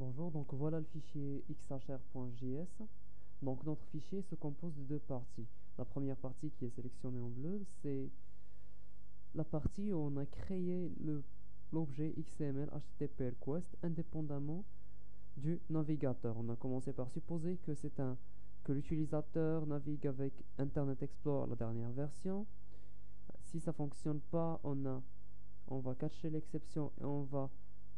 Bonjour, donc voilà le fichier xhr.js. Donc notre fichier se compose de deux parties. La première partie qui est sélectionnée en bleu, c'est la partie où on a créé l'objet XML HTTP request indépendamment du navigateur. On a commencé par supposer que l'utilisateur navigue avec Internet Explorer la dernière version. Si ça fonctionne pas, on va cacher l'exception et on va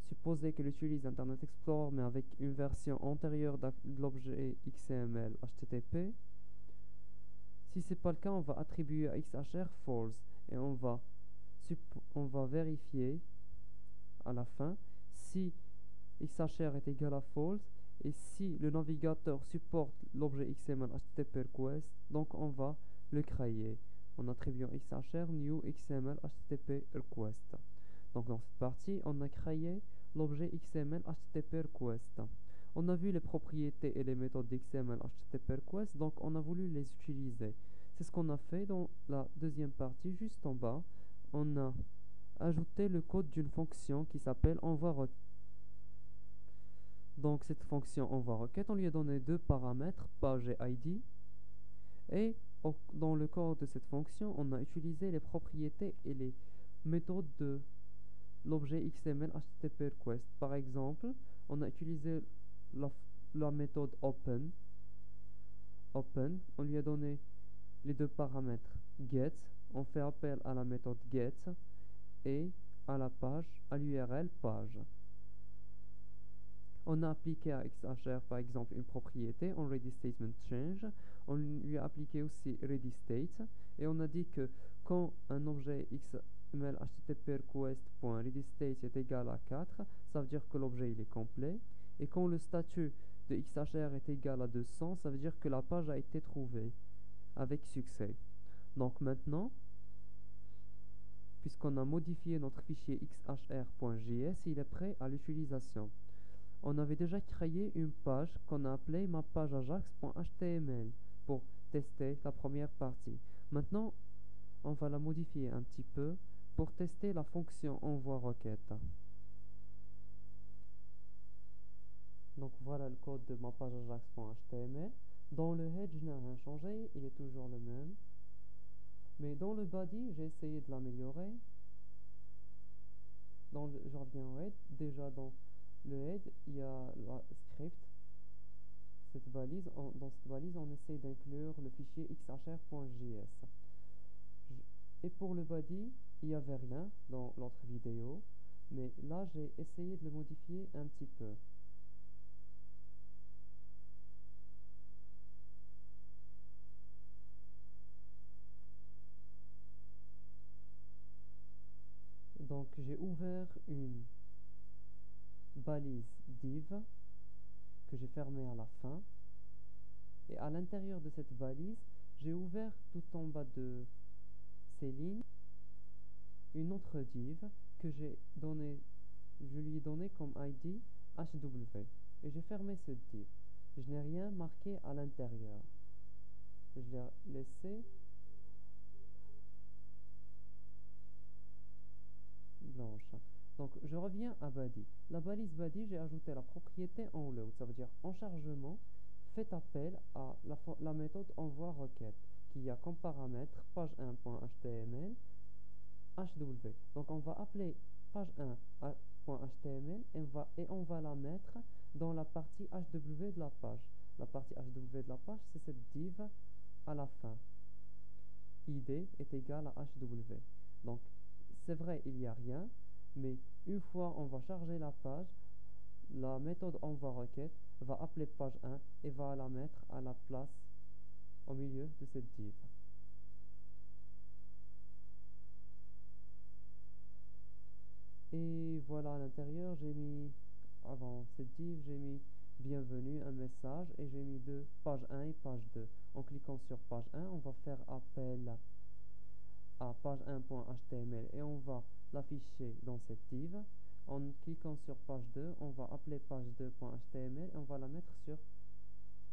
supposer qu'elle utilise Internet Explorer mais avec une version antérieure de l'objet XML HTTP. Si c'est pas le cas, on va attribuer à XHR false et on va vérifier à la fin si XHR est égal à false et si le navigateur supporte l'objet XML HTTP request, donc on va le créer en attribuant XHR new XML HTTP request. Donc dans cette partie, on a créé l'objet XML HTTP request. On a vu les propriétés et les méthodes d'XML HTTP request, donc on a voulu les utiliser. C'est ce qu'on a fait dans la deuxième partie, juste en bas. On a ajouté le code d'une fonction qui s'appelle envoi requête. Donc cette fonction envoi requête, on lui a donné deux paramètres, page et ID. Et dans le code de cette fonction, on a utilisé les propriétés et les méthodes de l'objet XML HTTP request. Par exemple, on a utilisé la méthode open. On lui a donné les deux paramètres get. On fait appel à la méthode get et à la page, à l'URL page. On a appliqué à XHR par exemple une propriété en ready statement change. On lui a appliqué aussi ready state et on a dit que quand un objet XML HTTP request.readyState est égal à 4, ça veut dire que l'objet il est complet. Et quand le statut de XHR est égal à 200, ça veut dire que la page a été trouvée avec succès. Donc maintenant, puisqu'on a modifié notre fichier xhr.js, il est prêt à l'utilisation. On avait déjà créé une page qu'on a appelée ma page ajax.html pour tester la première partie. Maintenant, on va la modifier un petit peu pour tester la fonction envoi requête. Donc voilà le code de ma page ajax.html. Dans le head, je n'ai rien changé, il est toujours le même. Mais dans le body, j'ai essayé de l'améliorer. Je reviens au head. Déjà dans le head, il y a la script. Dans cette valise, on essaie d'inclure le fichier xhr.js. Et pour le body, il n'y avait rien dans l'autre vidéo. Mais là, j'ai essayé de le modifier un petit peu. Donc j'ai ouvert une balise div que j'ai fermée à la fin. Et à l'intérieur de cette balise, j'ai ouvert tout en bas de ces lignes une autre div que je lui ai donné comme ID HW. Et j'ai fermé cette div. Je n'ai rien marqué à l'intérieur. Je l'ai laissé blanche. Donc je reviens à body. La balise body, j'ai ajouté la propriété onload. Ça veut dire en chargement, faites appel à la méthode envoi requête qui a comme paramètre page1.html HW. Donc on va appeler page1.html et on va la mettre dans la partie HW de la page. La partie HW de la page, c'est cette div à la fin. ID est égal à HW. Donc c'est vrai, il n'y a rien, mais une fois on va charger la page, la méthode envoi requête va appeler page 1 et va la mettre à la place au milieu de cette div. Et voilà, à l'intérieur, avant cette div, j'ai mis bienvenue, un message, et j'ai mis page 1 et page 2. En cliquant sur page 1, on va faire appel à page1.html et on va l'afficher dans cette div. En cliquant sur page 2, on va appeler page2.html et on va la mettre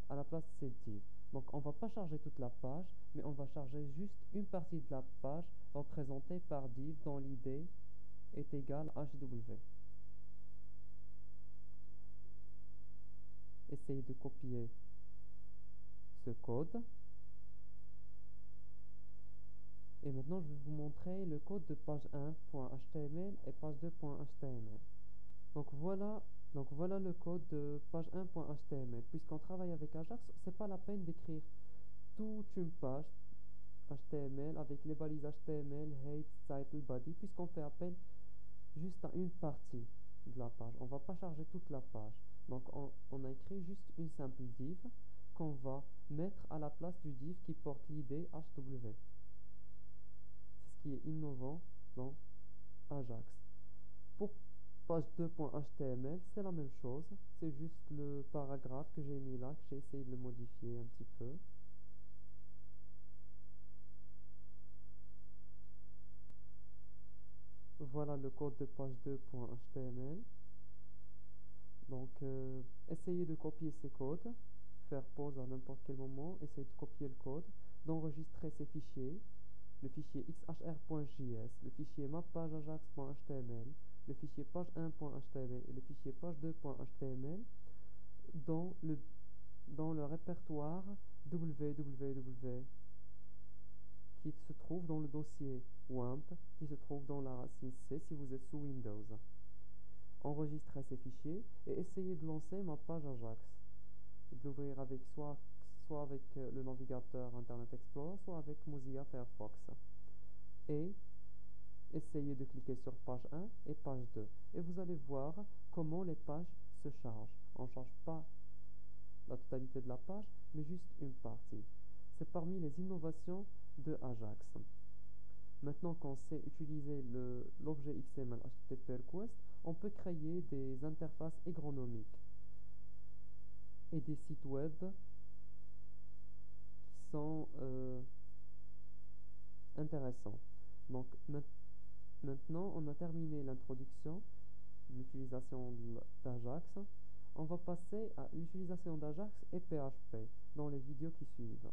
à la place de cette div. Donc on ne va pas charger toute la page, mais on va charger juste une partie de la page représentée par div dont l'id est égal à HW. essayer de copier ce code. Et maintenant, je vais vous montrer le code de page 1.html et page 2.html. Donc voilà le code de page 1.html. Puisqu'on travaille avec Ajax, c'est pas la peine d'écrire toute une page HTML avec les balises HTML, height, title, body, puisqu'on fait appel juste à une partie de la page. On va pas charger toute la page. Donc on a écrit juste une simple div qu'on va mettre à la place du div qui porte l'id HW. C'est ce qui est innovant dans Ajax. Pour page 2.html, c'est la même chose. C'est juste le paragraphe que j'ai mis là, que j'ai essayé de le modifier un petit peu. Voilà le code de page 2.html. Donc, essayez de copier ces codes, faire pause à n'importe quel moment, essayez de copier le code, d'enregistrer ces fichiers, le fichier xhr.js, le fichier mappageajax.html, le fichier page1.html et le fichier page2.html dans le répertoire www qui se trouve dans le dossier WAMP, qui se trouve dans la racine C si vous êtes sous Windows. Enregistrez ces fichiers et essayez de lancer ma page Ajax. De l'ouvrir avec soit avec le navigateur Internet Explorer, soit avec Mozilla Firefox. Et essayez de cliquer sur page 1 et page 2. Et vous allez voir comment les pages se chargent. On ne charge pas la totalité de la page, mais juste une partie. C'est parmi les innovations de Ajax. Maintenant qu'on sait utiliser l'objet XML HTTP Request, on peut créer des interfaces ergonomiques et des sites web qui sont intéressants. Donc maintenant, on a terminé l'introduction de l'utilisation d'Ajax. On va passer à l'utilisation d'Ajax et PHP dans les vidéos qui suivent.